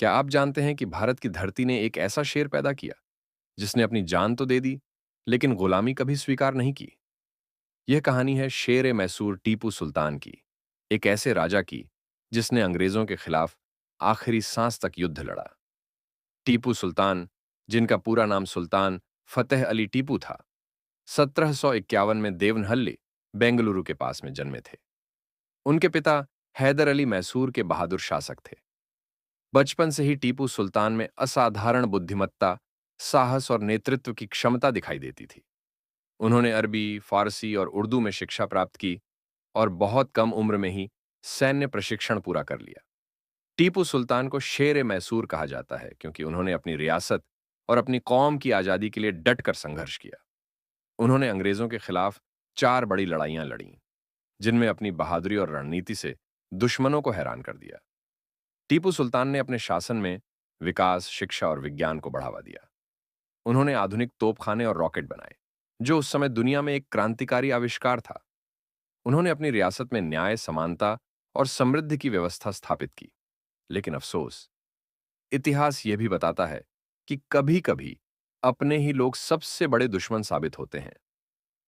क्या आप जानते हैं कि भारत की धरती ने एक ऐसा शेर पैदा किया जिसने अपनी जान तो दे दी, लेकिन गुलामी कभी स्वीकार नहीं की? यह कहानी है शेर ए मैसूर टीपू सुल्तान की, एक ऐसे राजा की जिसने अंग्रेजों के खिलाफ आखिरी सांस तक युद्ध लड़ा। टीपू सुल्तान, जिनका पूरा नाम सुल्तान फतेह अली टीपू था, 1751 में देवनहल्ली, बेंगलुरु के पास में जन्मे थे। उनके पिता हैदर अली मैसूर के बहादुर शासक थे। बचपन से ही टीपू सुल्तान में असाधारण बुद्धिमत्ता, साहस और नेतृत्व की क्षमता दिखाई देती थी। उन्होंने अरबी, फारसी और उर्दू में शिक्षा प्राप्त की और बहुत कम उम्र में ही सैन्य प्रशिक्षण पूरा कर लिया। टीपू सुल्तान को शेर ए मैसूर कहा जाता है क्योंकि उन्होंने अपनी रियासत और अपनी कौम की आजादी के लिए डटकर संघर्ष किया। उन्होंने अंग्रेजों के खिलाफ 4 बड़ी लड़ाइयां लड़ीं, जिनमें अपनी बहादुरी और रणनीति से दुश्मनों को हैरान कर दिया। टीपू सुल्तान ने अपने शासन में विकास, शिक्षा और विज्ञान को बढ़ावा दिया। उन्होंने आधुनिक तोपखाने और रॉकेट बनाए, जो उस समय दुनिया में एक क्रांतिकारी आविष्कार था। उन्होंने अपनी रियासत में न्याय, समानता और समृद्धि की व्यवस्था स्थापित की। लेकिन अफसोस, इतिहास यह भी बताता है कि कभी-कभी अपने ही लोग सबसे बड़े दुश्मन साबित होते हैं।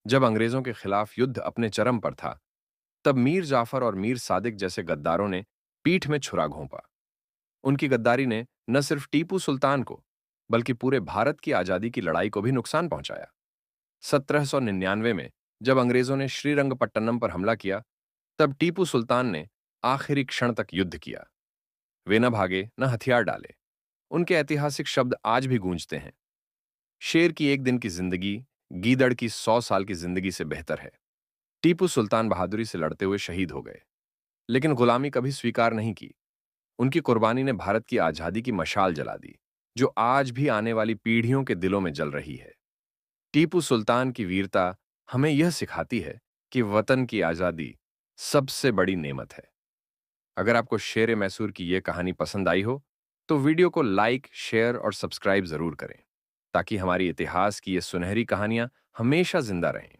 जब अंग्रेजों के खिलाफ युद्ध अपने चरम पर था, तब मीर जाफर और मीर सादिक जैसे गद्दारों ने पीठ में छुरा घोंपा। उनकी गद्दारी ने न सिर्फ टीपू सुल्तान को, बल्कि पूरे भारत की आजादी की लड़ाई को भी नुकसान पहुंचाया। 1799 में जब अंग्रेजों ने श्रीरंगपट्टनम पर हमला किया, तब टीपू सुल्तान ने आखिरी क्षण तक युद्ध किया। वे न भागे, न हथियार डाले। उनके ऐतिहासिक शब्द आज भी गूंजते हैं, शेर की एक दिन की जिंदगी गीदड़ की 100 साल की जिंदगी से बेहतर है। टीपू सुल्तान बहादुरी से लड़ते हुए शहीद हो गए, लेकिन गुलामी कभी स्वीकार नहीं की। उनकी कुर्बानी ने भारत की आजादी की मशाल जला दी, जो आज भी आने वाली पीढ़ियों के दिलों में जल रही है। टीपू सुल्तान की वीरता हमें यह सिखाती है कि वतन की आजादी सबसे बड़ी नेमत है। अगर आपको शेर ए मैसूर की यह कहानी पसंद आई हो, तो वीडियो को लाइक, शेयर और सब्सक्राइब जरूर करें, ताकि हमारी इतिहास की ये सुनहरी कहानियां हमेशा जिंदा रहें।